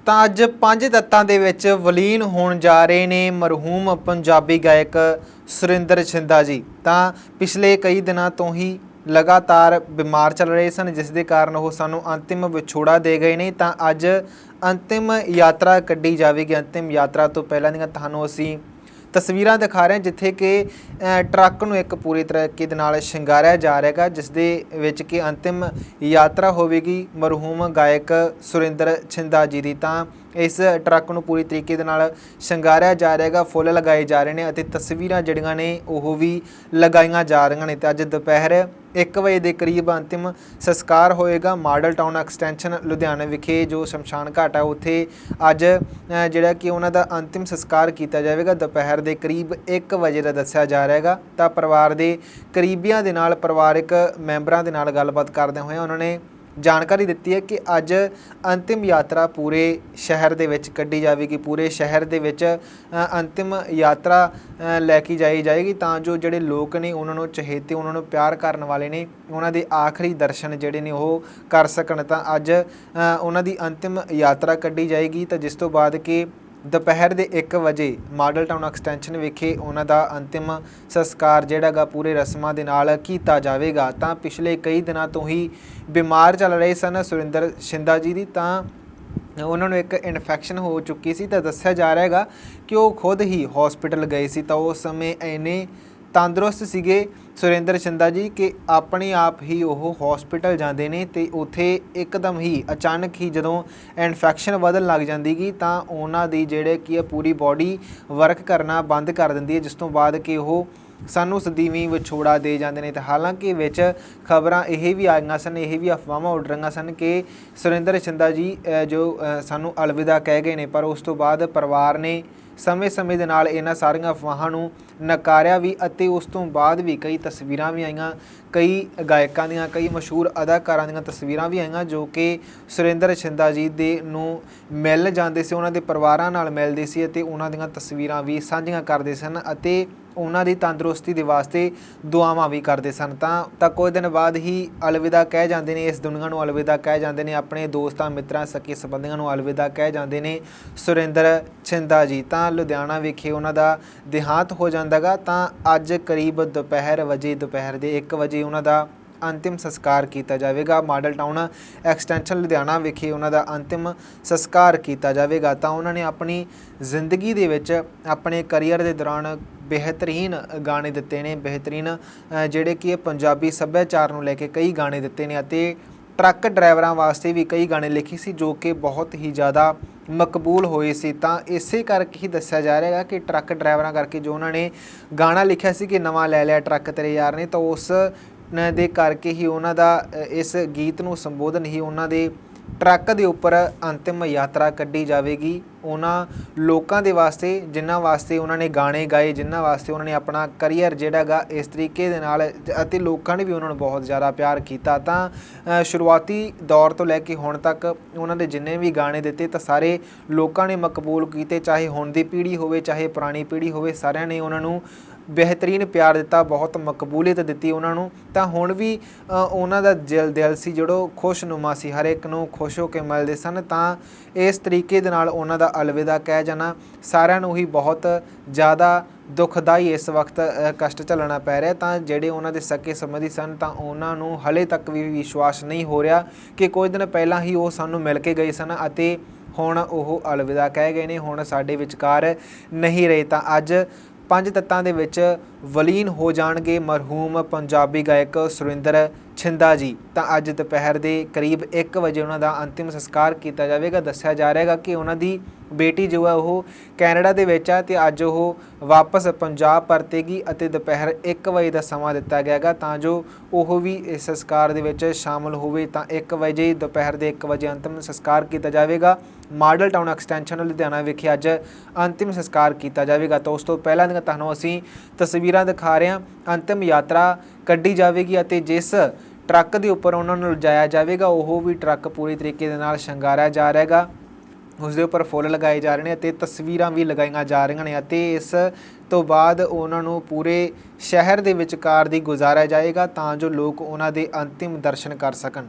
ਤਾਂ ਅੱਜ ਪੰਜ ਤੱਤਾਂ ਦੇ ਵਿੱਚ ਵਲੀਨ ਹੋਣ ਜਾ ਰਹੇ ਨੇ ਮਰਹੂਮ ਪੰਜਾਬੀ ਗਾਇਕ ਸੁਰਿੰਦਰ ਛਿੰਦਾ ਜੀ। ਤਾਂ ਪਿਛਲੇ ਕਈ ਦਿਨਾਂ ਤੋਂ ਹੀ ਲਗਾਤਾਰ ਬਿਮਾਰ ਚੱਲ ਰਹੇ ਸਨ, ਜਿਸ ਦੇ ਕਾਰਨ ਉਹ ਸਾਨੂੰ ਅੰਤਿਮ ਵਿਛੋੜਾ ਦੇ ਗਏ ਨੇ। ਤਾਂ ਅੱਜ ਅੰਤਿਮ ਯਾਤਰਾ ਕੱਢੀ ਜਾਵੇਗੀ। ਅੰਤਿਮ ਯਾਤਰਾ ਤੋਂ ਪਹਿਲਾਂ ਦੀਆਂ ਤੁਹਾਨੂੰ ਅਸੀਂ ਤਸਵੀਰਾਂ ਦਿਖਾ ਰਹੇ ਹਾਂ, ਜਿੱਥੇ ਕਿ ਟਰੱਕ ਨੂੰ ਇੱਕ ਪੂਰੀ ਤਰੀਕੇ ਦੇ ਨਾਲ ਸ਼ਿੰਗਾਰਿਆ ਜਾ ਰਿਹਾ ਹੈਗਾ, ਜਿਸ ਦੇ ਵਿੱਚ ਕਿ ਅੰਤਿਮ ਯਾਤਰਾ ਹੋਵੇਗੀ ਮਰਹੂਮ ਗਾਇਕ ਸੁਰਿੰਦਰ ਛਿੰਦਾ ਜੀ ਦੀ। ਤਾਂ ਇਸ ਟਰੱਕ ਨੂੰ ਪੂਰੀ ਤਰੀਕੇ ਦੇ ਨਾਲ ਸ਼ਿੰਗਾਰਿਆ ਜਾ ਰਿਹਾ ਹੈਗਾ, ਫੁੱਲ ਲਗਾਏ ਜਾ ਰਹੇ ਨੇ ਅਤੇ ਤਸਵੀਰਾਂ ਜਿਹੜੀਆਂ ਨੇ ਉਹ ਵੀ ਲਗਾਈਆਂ ਜਾ ਰਹੀਆਂ ਨੇ। ਤੇ ਅੱਜ ਦੁਪਹਿਰ 1 ਵਜੇ ਦੇ ਕਰੀਬ ਅੰਤਿਮ ਸੰਸਕਾਰ ਹੋਏਗਾ ਮਾਡਲ ਟਾਊਨ ਐਕਸਟੈਂਸ਼ਨ ਲੁਧਿਆਣਾ ਵਿਖੇ ਜੋ ਸ਼ਮਸ਼ਾਨ ਘਾਟ ਹੈ, ਉੱਥੇ ਅੱਜ ਜਿਹੜਾ ਕਿ ਉਹਨਾਂ ਦਾ ਅੰਤਿਮ ਸੰਸਕਾਰ ਕੀਤਾ ਜਾਵੇਗਾ ਦੁਪਹਿਰ ਦੇ ਕਰੀਬ 1 ਵਜੇ ਦਾ ਦੱਸਿਆ ਜਾ ਰਿਹਾ ਹੈਗਾ। ਤਾਂ ਪਰਿਵਾਰ ਦੇ ਕਰੀਬੀਆਂ ਦੇ ਨਾਲ, ਪਰਿਵਾਰਕ ਮੈਂਬਰਾਂ ਦੇ ਨਾਲ ਗੱਲਬਾਤ ਕਰਦੇ ਹੋਏ ਉਹਨਾਂ ਨੇ ਜਾਣਕਾਰੀ ਦਿੱਤੀ ਹੈ ਕਿ ਅੱਜ ਅੰਤਿਮ ਯਾਤਰਾ ਪੂਰੇ ਸ਼ਹਿਰ ਦੇ ਵਿੱਚ ਕੱਢੀ ਜਾਵੇਗੀ। ਪੂਰੇ ਸ਼ਹਿਰ ਦੇ ਵਿੱਚ ਅੰਤਿਮ ਯਾਤਰਾ ਲੈ ਕੇ ਜਾਏਗੀ ਤਾਂ ਜੋ ਜਿਹੜੇ ਲੋਕ ਨੇ ਉਹਨਾਂ ਨੂੰ ਚਹੇਤੇ, ਉਹਨਾਂ ਨੂੰ ਪਿਆਰ ਕਰਨ ਵਾਲੇ ਨੇ, ਉਹਨਾਂ ਦੇ ਆਖਰੀ ਦਰਸ਼ਨ ਜਿਹੜੇ ਨੇ ਉਹ ਕਰ ਸਕਣ। ਤਾਂ ਅੱਜ ਉਹਨਾਂ ਦੀ ਅੰਤਿਮ ਯਾਤਰਾ ਕੱਢੀ ਜਾਏਗੀ, ਤਾਂ ਜਿਸ ਤੋਂ ਬਾਅਦ ਕਿ ਦੁਪਹਿਰ ਦੇ 1 ਵਜੇ ਮਾਡਲ ਟਾਊਨ ਐਕਸਟੈਂਸ਼ਨ ਵਿਖੇ ਉਹਨਾਂ ਦਾ ਅੰਤਿਮ ਸੰਸਕਾਰ ਜਿਹੜਾ ਗਾ ਪੂਰੇ ਰਸਮਾਂ ਦੇ ਨਾਲ ਕੀਤਾ ਜਾਵੇਗਾ। ਤਾਂ ਪਿਛਲੇ ਕਈ ਦਿਨਾਂ ਤੋਂ ਹੀ ਬਿਮਾਰ ਚੱਲ ਰਹੇ ਸਨ ਸੁਰਿੰਦਰ ਛਿੰਦਾ ਜੀ ਦੀ। ਤਾਂ ਉਹਨਾਂ ਨੂੰ ਇੱਕ ਇਨਫੈਕਸ਼ਨ ਹੋ ਚੁੱਕੀ ਸੀ, ਤਾਂ ਦੱਸਿਆ ਜਾ ਰਿਹਾ ਹੈਗਾ ਕਿ ਉਹ ਖੁਦ ਹੀ ਹੌਸਪੀਟਲ ਗਏ ਸੀ। ਤਾਂ ਉਸ ਸਮੇਂ ਇੰਨੇ ਤੰਦਰੁਸਤ ਸੀਗੇ ਸੁਰਿੰਦਰ ਛਿੰਦਾ ਜੀ ਕਿ ਆਪਣੇ ਆਪ ਹੀ ਉਹ ਹੌਸਪੀਟਲ ਜਾਂਦੇ ਨੇ ਅਤੇ ਉੱਥੇ ਇੱਕਦਮ ਹੀ ਅਚਾਨਕ ਹੀ ਜਦੋਂ ਇਨਫੈਕਸ਼ਨ ਵਧਣ ਲੱਗ ਜਾਂਦੀ ਗੀ ਤਾਂ ਉਹਨਾਂ ਦੀ ਜਿਹੜੇ ਕੀ ਹੈ ਪੂਰੀ ਬੋਡੀ ਵਰਕ ਕਰਨਾ ਬੰਦ ਕਰ ਦਿੰਦੀ ਹੈ, ਜਿਸ ਤੋਂ ਬਾਅਦ ਕਿ ਉਹ ਸਾਨੂੰ ਸਦੀਵੀਂ ਵਿਛੋੜਾ ਦੇ ਜਾਂਦੇ ਨੇ। ਅਤੇ ਹਾਲਾਂਕਿ ਵਿੱਚ ਖਬਰਾਂ ਇਹ ਵੀ ਆਈਆਂ ਸਨ, ਇਹ ਵੀ ਅਫਵਾਹਾਂ ਉੱਡ ਰਹੀਆਂ ਸਨ ਕਿ ਸੁਰਿੰਦਰ ਛਿੰਦਾ ਜੀ ਜੋ ਸਾਨੂੰ ਅਲਵਿਦਾ ਕਹਿ ਗਏ ਨੇ, ਪਰ ਉਸ ਤੋਂ ਬਾਅਦ ਪਰਿਵਾਰ ਨੇ ਸਮੇਂ ਦੇ ਨਾਲ ਇਹਨਾਂ ਸਾਰੀਆਂ ਅਫਵਾਹਾਂ ਨੂੰ ਨਕਾਰਿਆ ਵੀ ਅਤੇ ਉਸ ਤੋਂ ਬਾਅਦ ਵੀ ਕਈ ਤਸਵੀਰਾਂ ਵੀ ਆਈਆਂ, ਕਈ ਗਾਇਕਾਂ ਦੀਆਂ, ਕਈ ਮਸ਼ਹੂਰ ਅਦਾਕਾਰਾਂ ਦੀਆਂ ਤਸਵੀਰਾਂ ਵੀ ਆਈਆਂ ਜੋ ਕਿ ਸੁਰਿੰਦਰ ਛਿੰਦਾ ਜੀ ਦੇ ਨੂੰ ਮਿਲ ਜਾਂਦੇ ਸੀ, ਉਹਨਾਂ ਦੇ ਪਰਿਵਾਰਾਂ ਨਾਲ ਮਿਲਦੇ ਸੀ ਅਤੇ ਉਹਨਾਂ ਦੀਆਂ ਤਸਵੀਰਾਂ ਵੀ ਸਾਂਝੀਆਂ ਕਰਦੇ ਸਨ ਅਤੇ ਉਹਨਾਂ ਦੀ ਤੰਦਰੁਸਤੀ ਦੇ ਵਾਸਤੇ ਦੁਆਵਾਂ ਵੀ ਕਰਦੇ ਸਨ। ਤਾਂ ਕੁਝ ਦਿਨ ਬਾਅਦ ਹੀ ਅਲਵਿਦਾ ਕਹਿ ਜਾਂਦੇ ਨੇ, ਇਸ ਦੁਨੀਆ ਨੂੰ ਅਲਵਿਦਾ ਕਹਿ ਜਾਂਦੇ ਨੇ, ਆਪਣੇ ਦੋਸਤਾਂ ਮਿੱਤਰਾਂ ਸਕੇ ਸੰਬੰਧੀਆਂ ਨੂੰ ਅਲਵਿਦਾ ਕਹਿ ਜਾਂਦੇ ਨੇ ਸੁਰਿੰਦਰ ਛਿੰਦਾ ਜੀ। ਤਾਂ ਲੁਧਿਆਣਾ ਵਿਖੇ ਉਹਨਾਂ ਦਾ ਦੇਹਾਂਤ ਹੋ ਜਾਂਦਾ ਗਾ। ਤਾਂ ਅੱਜ ਕਰੀਬ ਦੁਪਹਿਰ ਦੇ 1 ਵਜੇ ਉਹਨਾਂ ਦਾ ਅੰਤਿਮ ਸੰਸਕਾਰ ਕੀਤਾ ਜਾਵੇਗਾ। ਮਾਡਲ ਟਾਊਨ ਐਕਸਟੈਂਸ਼ਨ ਲੁਧਿਆਣਾ ਵਿਖੇ ਉਹਨਾਂ ਦਾ ਅੰਤਿਮ ਸੰਸਕਾਰ ਕੀਤਾ ਜਾਵੇਗਾ। ਤਾਂ ਉਹਨਾਂ ਨੇ ਆਪਣੀ ਜ਼ਿੰਦਗੀ ਦੇ ਵਿੱਚ, ਆਪਣੇ ਕਰੀਅਰ ਦੇ ਦੌਰਾਨ ਬਿਹਤਰੀਨ ਗਾਣੇ ਦਿੱਤੇ ਨੇ, ਬਿਹਤਰੀਨ ਜਿਹੜੇ ਕਿ ਪੰਜਾਬੀ ਸੱਭਿਆਚਾਰ ਨੂੰ ਲੈ ਕੇ ਕਈ ਗਾਣੇ ਦਿੱਤੇ ਨੇ ਅਤੇ ਟਰੱਕ ਡਰਾਈਵਰਾਂ ਵਾਸਤੇ ਵੀ ਕਈ ਗਾਣੇ ਲਿਖੇ ਸੀ ਜੋ ਕਿ ਬਹੁਤ ਹੀ ਜ਼ਿਆਦਾ ਮਕਬੂਲ ਹੋਏ ਸੀ। ਤਾਂ ਇਸੇ ਕਰਕੇ ਹੀ ਦੱਸਿਆ ਜਾ ਰਿਹਾ ਹੈਗਾ ਕਿ ਟਰੱਕ ਡਰਾਈਵਰਾਂ ਕਰਕੇ ਜੋ ਉਹਨਾਂ ਨੇ ਗਾਣਾ ਲਿਖਿਆ ਸੀ ਕਿ ਨਵਾਂ ਲੈ ਲਿਆ ਟਰੱਕ ਤੇਰੇ ਯਾਰ ਨੇ, ਤਾਂ ਉਸ ਦੇ ਕਰਕੇ ਹੀ ਉਹਨਾਂ ਦਾ ਇਸ ਗੀਤ ਨੂੰ ਸੰਬੋਧਨ ਹੀ ਉਹਨਾਂ ਦੇ ਟਰੱਕ ਦੇ ਉੱਪਰ ਅੰਤਿਮ ਯਾਤਰਾ ਕੱਢੀ ਜਾਵੇਗੀ ਉਹਨਾਂ ਲੋਕਾਂ ਦੇ ਵਾਸਤੇ ਜਿਨ੍ਹਾਂ ਵਾਸਤੇ ਉਹਨਾਂ ਨੇ ਗਾਣੇ ਗਾਏ, ਜਿਨ੍ਹਾਂ ਵਾਸਤੇ ਉਹਨਾਂ ਨੇ ਆਪਣਾ ਕਰੀਅਰ ਜਿਹੜਾ ਗਾ ਇਸ ਤਰੀਕੇ ਦੇ ਨਾਲ, ਅਤੇ ਲੋਕਾਂ ਨੇ ਵੀ ਉਹਨਾਂ ਨੂੰ ਬਹੁਤ ਜ਼ਿਆਦਾ ਪਿਆਰ ਕੀਤਾ। ਤਾਂ ਸ਼ੁਰੂਆਤੀ ਦੌਰ ਤੋਂ ਲੈ ਕੇ ਹੁਣ ਤੱਕ ਉਹਨਾਂ ਦੇ ਜਿੰਨੇ ਵੀ ਗਾਣੇ ਦਿੱਤੇ ਤਾਂ ਸਾਰੇ ਲੋਕਾਂ ਨੇ ਮਕਬੂਲ ਕੀਤੇ, ਚਾਹੇ ਹੁਣ ਦੀ ਪੀੜ੍ਹੀ ਹੋਵੇ ਚਾਹੇ ਪੁਰਾਣੀ ਪੀੜ੍ਹੀ ਹੋਵੇ, ਸਾਰਿਆਂ ਨੇ ਉਹਨਾਂ ਨੂੰ ਬਿਹਤਰੀਨ ਪਿਆਰ ਦਿੱਤਾ, ਬਹੁਤ ਮਕਬੂਲੀਅਤ ਦਿੱਤੀ ਉਹਨਾਂ ਨੂੰ। ਤਾਂ ਹੁਣ ਵੀ ਉਹਨਾਂ ਦਾ ਦਿਲ ਸੀ ਜਿਹੜੋ ਖੁਸ਼ਨੁਮਾ ਸੀ, ਹਰ ਇੱਕ ਨੂੰ ਖੁਸ਼ ਹੋ ਕੇ ਮਿਲਦੇ ਸਨ। ਤਾਂ ਇਸ ਤਰੀਕੇ ਦੇ ਨਾਲ ਉਹਨਾਂ ਦਾ ਅਲਵਿਦਾ ਕਹਿ ਜਾਣਾ ਸਾਰਿਆਂ ਨੂੰ ਹੀ ਬਹੁਤ ਜ਼ਿਆਦਾ ਦੁਖਦਾਈ ਇਸ ਵਕਤ ਕਸ਼ਟ ਝੱਲਣਾ ਪੈ ਰਿਹਾ। ਤਾਂ ਜਿਹੜੇ ਉਹਨਾਂ ਦੇ ਸਕੇ ਸੰਬੰਧੀ ਸਨ ਤਾਂ ਉਹਨਾਂ ਨੂੰ ਹਾਲੇ ਤੱਕ ਵੀ ਵਿਸ਼ਵਾਸ ਨਹੀਂ ਹੋ ਰਿਹਾ ਕਿ ਕੁਝ ਦਿਨ ਪਹਿਲਾਂ ਹੀ ਉਹ ਸਾਨੂੰ ਮਿਲ ਕੇ ਗਏ ਸਨ ਅਤੇ ਹੁਣ ਉਹ ਅਲਵਿਦਾ ਕਹਿ ਗਏ ਨੇ, ਹੁਣ ਸਾਡੇ ਵਿਚਕਾਰ ਨਹੀਂ ਰਹੇ। ਤਾਂ ਅੱਜ ਪੰਜ ਤੱਤਾਂ ਦੇ ਵਿੱਚ ਵਲੀਨ ਹੋ ਜਾਣਗੇ ਮਰਹੂਮ ਪੰਜਾਬੀ ਗਾਇਕ ਸੁਰਿੰਦਰ ਛਿੰਦਾ ਜੀ। ਤਾਂ ਅੱਜ ਦੁਪਹਿਰ ਦੇ ਕਰੀਬ 1 ਵਜੇ ਉਹਨਾਂ ਦਾ ਅੰਤਿਮ ਸੰਸਕਾਰ ਕੀਤਾ ਜਾਵੇਗਾ। ਦੱਸਿਆ ਜਾ ਰਿਹਾ ਹੈਗਾ ਕਿ ਉਹਨਾਂ ਦੀ ਬੇਟੀ ਜੋ ਹੈ ਉਹ ਕੈਨੇਡਾ ਦੇ ਵਿੱਚ ਹੈ ਅਤੇ ਅੱਜ ਉਹ ਵਾਪਸ ਪੰਜਾਬ ਪਰਤੇਗੀ ਅਤੇ ਦੁਪਹਿਰ 1 ਵਜੇ ਦਾ ਸਮਾਂ ਦਿੱਤਾ ਗਿਆ ਹੈਗਾ ਤਾਂ ਜੋ ਉਹ ਵੀ ਇਸ ਸੰਸਕਾਰ ਦੇ ਵਿੱਚ ਸ਼ਾਮਲ ਹੋਵੇ। ਤਾਂ 1 ਵਜੇ ਦੁਪਹਿਰ ਦੇ 1 ਵਜੇ ਅੰਤਿਮ ਸੰਸਕਾਰ ਕੀਤਾ ਜਾਵੇਗਾ ਮਾਡਲ ਟਾਊਨ ਐਕਸਟੈਂਸ਼ਨ ਲੁਧਿਆਣਾ ਵਿਖੇ ਅੱਜ ਅੰਤਿਮ ਸੰਸਕਾਰ ਕੀਤਾ ਜਾਵੇਗਾ। ਤਾਂ ਉਸ ਤੋਂ ਪਹਿਲਾਂ ਦੀਆਂ ਤੁਹਾਨੂੰ ਅਸੀਂ ਤਸਵੀਰਾਂ ਦਿਖਾ ਰਹੇ ਹਾਂ। ਅੰਤਿਮ ਯਾਤਰਾ ਕੱਢੀ ਜਾਵੇਗੀ ਅਤੇ ਜਿਸ ਟਰੱਕ ਦੇ ਉੱਪਰ ਉਹਨਾਂ ਨੂੰ ਲਿਜਾਇਆ ਜਾਵੇਗਾ ਉਹ ਵੀ ਟਰੱਕ ਪੂਰੀ ਤਰੀਕੇ ਦੇ ਨਾਲ ਸ਼ਿੰਗਾਰਿਆ ਜਾ ਰਿਹਾ ਹੈਗਾ, ਉਸ ਦੇ ਉੱਪਰ ਫੁੱਲ ਲਗਾਏ ਜਾ ਰਹੇ ਨੇ ਅਤੇ ਤਸਵੀਰਾਂ ਵੀ ਲਗਾਈਆਂ ਜਾ ਰਹੀਆਂ ਨੇ ਅਤੇ ਇਸ ਤੋਂ ਬਾਅਦ ਉਹਨਾਂ ਨੂੰ ਪੂਰੇ ਸ਼ਹਿਰ ਦੇ ਵਿਚਕਾਰ ਦੀ ਗੁਜ਼ਾਰਿਆ ਜਾਏਗਾ ਤਾਂ ਜੋ ਲੋਕ ਉਹਨਾਂ ਦੇ ਅੰਤਿਮ ਦਰਸ਼ਨ ਕਰ ਸਕਣ।